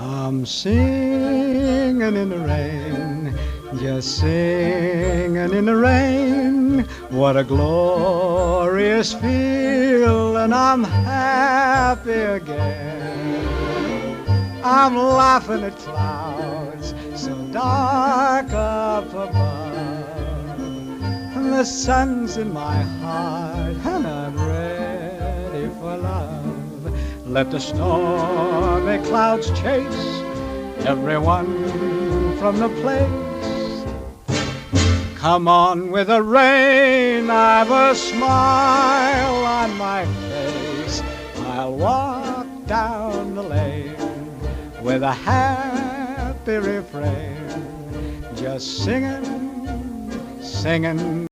I'm singing in the rain, just singing in the rain. What a glorious feeling, I'm happy again. I'm laughing at clouds so dark up above, and the sun's in my heart, and I'm ready for love. Let the stormy clouds chase everyone from the place. Come on with the rain, I've a smile on my face. I'll walk down the lane with a happy refrain, just singing, singing.